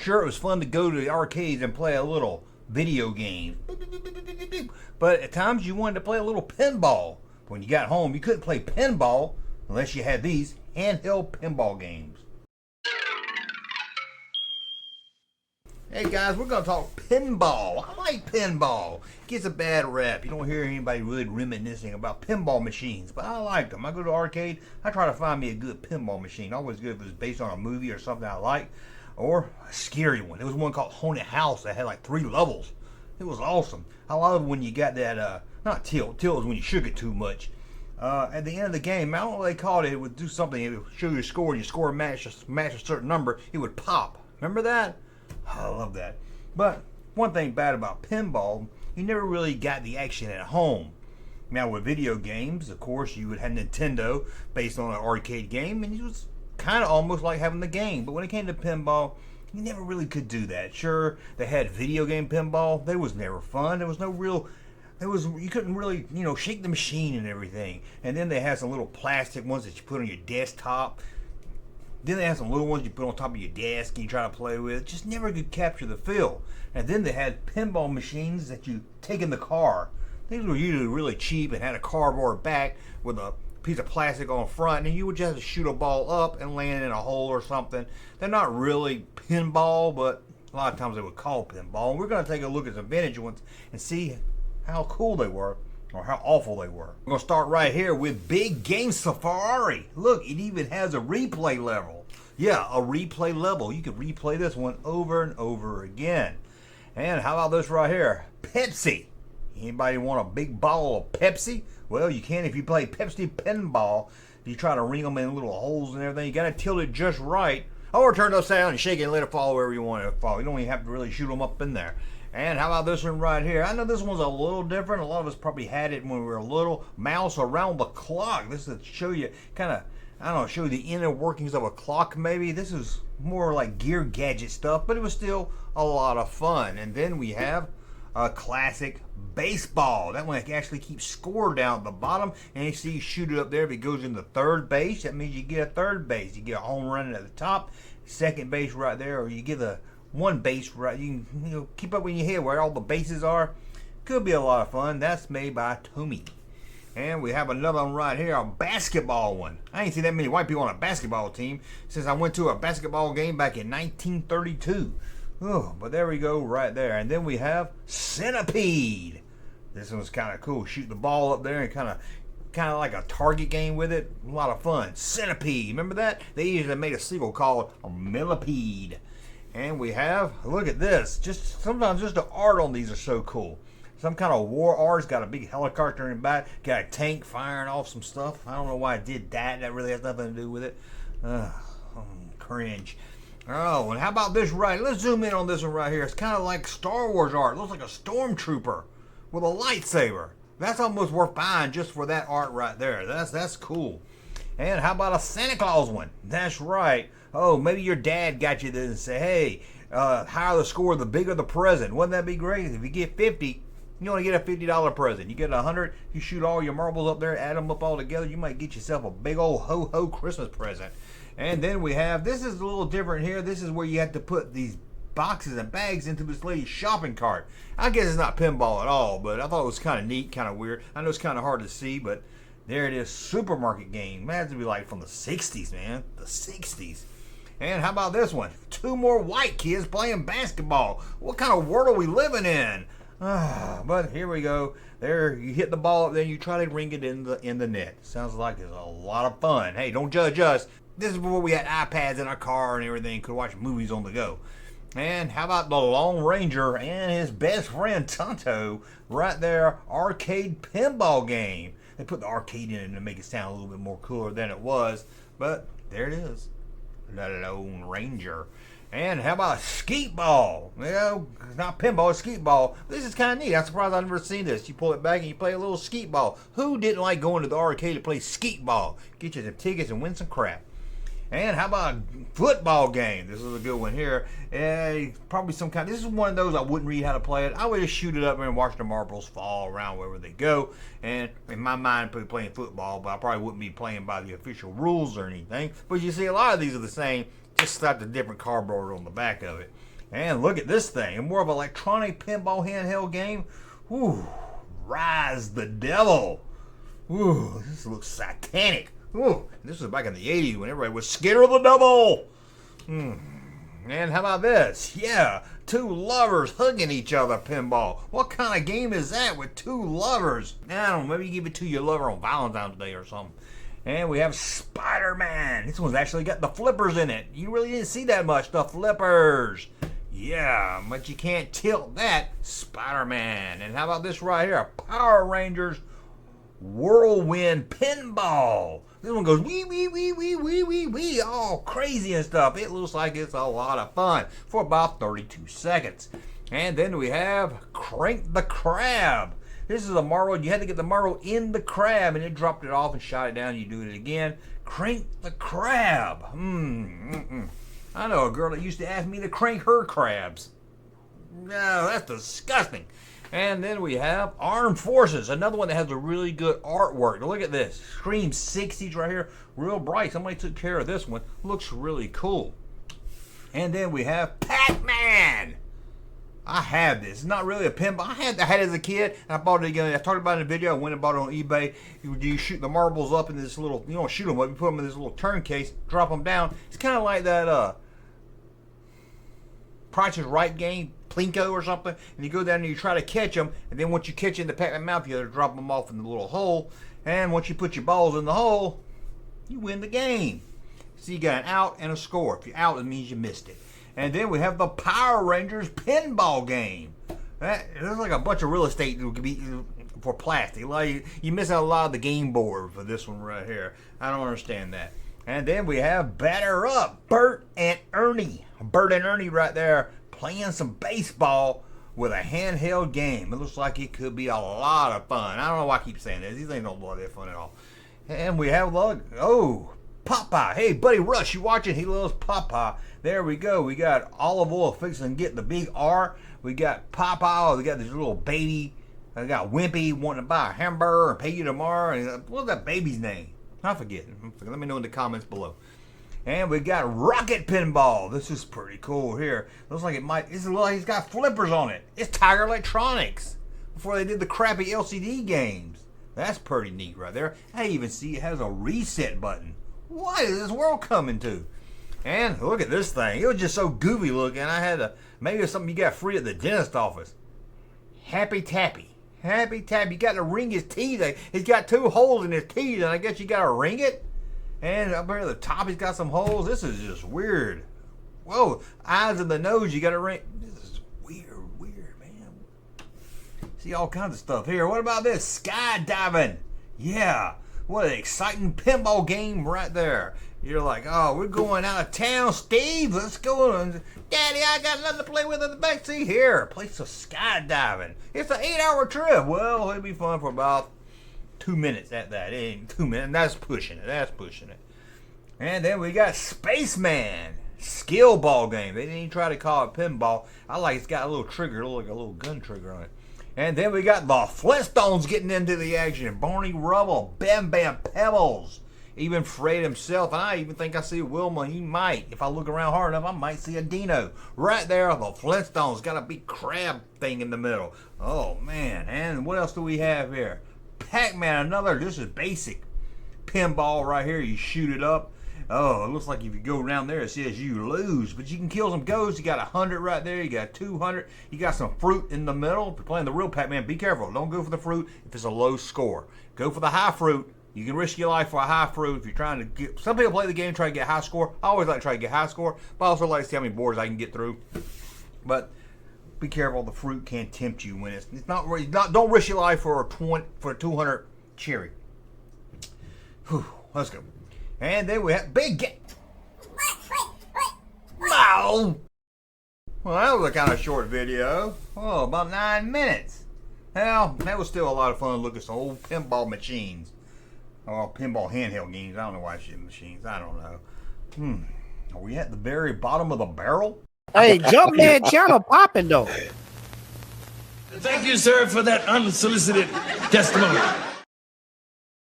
Sure, it was fun to go to the arcades and play a little video game, but at times you wanted to play a little pinball. When you got home, you couldn't play pinball unless you had these handheld pinball games. Hey guys, we're going to talk pinball. I like pinball. It gets a bad rep. You don't hear anybody really reminiscing about pinball machines, but I like them. I go to the arcade, I try to find me a good pinball machine. Always good if it was based on a movie or something I like, or a scary one. There was one called Haunted House that had like 3 levels. It was awesome. I love when you got that, not tilt. Tilt is when you shook it too much. At the end of the game, I don't know what they called it. It would do something. It would show your score, and your score match a certain number. It would pop. Remember that? Oh, I love that. But one thing bad about pinball, you never really got the action at home. Now with video games, of course, you would have Nintendo based on an arcade game, and it was kind of almost like having the game. But when it came to pinball, you never really could do that. Sure, they had video game pinball. They was never fun. There was no real. You couldn't really, shake the machine and everything. And then they had some little plastic ones that you put on your desktop. Then they had some little ones you put on top of your desk and you try to play with. Just never could capture the feel. And then they had pinball machines that you take in the car. These were usually really cheap and had a cardboard back with a piece of plastic on front, and you would just have to shoot a ball up and land in a hole or something. They're not really pinball, but a lot of times they would call pinball. And we're going to take a look at some vintage ones and see how cool they were or how awful they were. We're going to start right here with Big Game Safari. Look, it even has a replay level. Yeah, a replay level. You could replay this one over and over again. And how about this right here? Pepsi. Anybody want a big bottle of Pepsi? Well, you can if you play Pepsi pinball. If you try to ring them in little holes and everything, you got to tilt it just right. Or turn it upside down and shake it and let it fall wherever you want it to fall. You don't even have to really shoot them up in there. And how about this one right here? I know this one's a little different. A lot of us probably had it when we were little. Mouse around the clock. This is to show you show you the inner workings of a clock maybe. This is more like gear gadget stuff, but it was still a lot of fun. And then we have a classic baseball. That one actually keeps score down at the bottom, and you see you shoot it up there. If it goes into third base, that means you get a third base. You get a home run at the top, second base right there, or you get a one base right. You can keep up in your head where all the bases are. Could be a lot of fun. That's made by Tomy. And we have another one right here, a basketball one. I ain't seen that many white people on a basketball team since I went to a basketball game back in 1932. Oh, but there we go right there. And then we have Centipede. This one's kind of cool. Shoot the ball up there and kind of like a target game with it. A lot of fun. Centipede. Remember that? They usually made a sequel called a Millipede. And we have, look at this. Sometimes just the art on these are so cool. Some kind of war art's got a big helicopter in the back. Got a tank firing off some stuff. I don't know why it did that. That really has nothing to do with it. Cringe. Oh, and how about this right? Let's zoom in on this one right here. It's kind of like Star Wars art. It looks like a stormtrooper with a lightsaber. That's almost worth buying just for that art right there. That's cool. And how about a Santa Claus one? That's right. Oh, maybe your dad got you this and say, hey, higher the score, the bigger the present. Wouldn't that be great? If you get 50, you only get a $50 present. You get 100, you shoot all your marbles up there, add them up all together, you might get yourself a big old ho-ho Christmas present. And then we have, this is a little different here. This is where you have to put these boxes and bags into this lady's shopping cart. I guess it's not pinball at all, but I thought it was kind of neat, kind of weird. I know it's kind of hard to see, but there it is, supermarket game. That has to be like from the 60s, man. The 60s. And how about this one? 2 more white kids playing basketball. What kind of world are we living in? But here we go. There, you hit the ball up there, you try to ring it in the net. Sounds like it's a lot of fun. Hey, don't judge us. This is before we had iPads in our car and everything, could watch movies on the go. And how about the Lone Ranger and his best friend Tonto right there, arcade pinball game. They put the arcade in it to make it sound a little bit more cooler than it was, but there it is, the Lone Ranger. And how about skeet ball? It's not pinball, it's skeet ball. This is kind of neat. I'm surprised I've never seen this. You pull it back and you play a little skeet ball. Who didn't like going to the arcade to play skeet ball? Get you some tickets and win some crap. And how about a football game? This is a good one here. Probably some kind. This is one of those I wouldn't read how to play it. I would just shoot it up and watch the marbles fall around wherever they go. And in my mind, I'd be playing football, but I probably wouldn't be playing by the official rules or anything. But you see, a lot of these are the same, just got the different cardboard on the back of it. And look at this thing, more of an electronic pinball handheld game. Ooh, Rise the Devil. Ooh, this looks satanic. Ooh, this was back in the 80s when everybody was scared of the devil. And how about this? Yeah, two lovers hugging each other pinball. What kind of game is that with two lovers? I don't know, maybe you give it to your lover on Valentine's Day or something. And we have Spider-Man. This one's actually got the flippers in it. You really didn't see that much, the flippers. Yeah, but you can't tilt that. Spider-Man. And how about this right here? Power Rangers Whirlwind Pinball. This one goes wee, wee, wee, wee, wee, wee, wee, all crazy and stuff. It looks like it's a lot of fun for about 32 seconds. And then we have Crank the Crab. This is a marble. You had to get the marble in the crab, and it dropped it off and shot it down. You do it again. Crank the Crab. I know a girl that used to ask me to crank her crabs. No, that's disgusting. And then we have Armed Forces, another one that has a really good artwork. Look at this. Scream 60s right here. Real bright. Somebody took care of this one. Looks really cool. And then we have Pac-Man. I have this. It's not really a pinball. I had it as a kid, and I bought it again. I talked about it in a video. I went and bought it on eBay. You shoot the marbles up in this little, you don't shoot them up. You put them in this little turn case, drop them down. It's kind of like that Price is Right game, Plinko or something. And you go down and you try to catch them, and then once you catch in the Pac-Man mouth, you have to drop them off in the little hole. And once you put your balls in the hole, you win the game. So you got an out and a score. If you're out, it means you missed it. And then we have the Power Rangers pinball game. That looks like a bunch of real estate that could be for plastic. Like you miss out a lot of the game board for this one right here. I don't understand that. And then we have Batter Up, Bert and Ernie. Bert and Ernie right there playing some baseball with a handheld game. It looks like it could be a lot of fun. I don't know why I keep saying this. These ain't no bloody fun at all. And we have Popeye. Hey, Buddy Rush, you watching? He loves Popeye. There we go. We got Olive Oil fixing to get the big R. We got Popeye. We got this little baby. I got Wimpy wanting to buy a hamburger and pay you tomorrow. And what's that baby's name? I'm forgetting. Let me know in the comments below. And we got Rocket Pinball. This is pretty cool here. Looks like he's got flippers on it. It's Tiger Electronics. Before they did the crappy LCD games. That's pretty neat right there. I even see it has a reset button. What is this world coming to? And look at this thing. It was just so goofy looking. I had to, maybe it's something you got free at the dentist office. Happy Tappy. Happy Tappy. You got to ring his teeth. He's got two holes in his teeth, and I guess you got to ring it. And up here at the top, he's got some holes. This is just weird. Whoa. Eyes in the nose, you got to ring. This is weird, man. See all kinds of stuff here. What about this? Skydiving. Yeah. What an exciting pinball game right there. You're like, oh, we're going out of town, Steve. Let's go. Daddy, I got nothing to play with in the backseat here. Play some skydiving. It's an 8-hour trip. Well, it'll be fun for about 2 minutes at that. It ain't 2 minutes. That's pushing it. And then we got Spaceman. Skill ball game. They didn't even try to call it pinball. I like it's got a little trigger, like a little gun trigger on it. And then we got the Flintstones getting into the action. Barney Rubble, Bam Bam Pebbles, even Fred himself, and I even think I see Wilma. He might, if I look around hard enough, I might see a Dino. Right there, the Flintstones got a big crab thing in the middle. Oh, man. And what else do we have here? Pac-Man, this is basic pinball right here. You shoot it up. Oh, it looks like if you go around there, it says you lose. But you can kill some ghosts. You got 100 right there. You got 200. You got some fruit in the middle. If you're playing the real Pac-Man, be careful. Don't go for the fruit if it's a low score. Go for the high fruit. You can risk your life for a high fruit if you're trying to get... Some people play the game try to get high score. I always like to try to get high score. But I also like to see how many boards I can get through. But be careful. The fruit can tempt you when it's not... Don't risk your life for a 200 cherry. Whew, let's go. And then we have big game. Wow. Well, that was a kind of short video. Oh, about 9 minutes. Well, that was still a lot of fun looking at some old pinball machines. Or pinball handheld games. I don't know why it's machines. I don't know. Are we at the very bottom of the barrel? Hey, Junkman channel popping though. Thank you, sir, for that unsolicited testimony.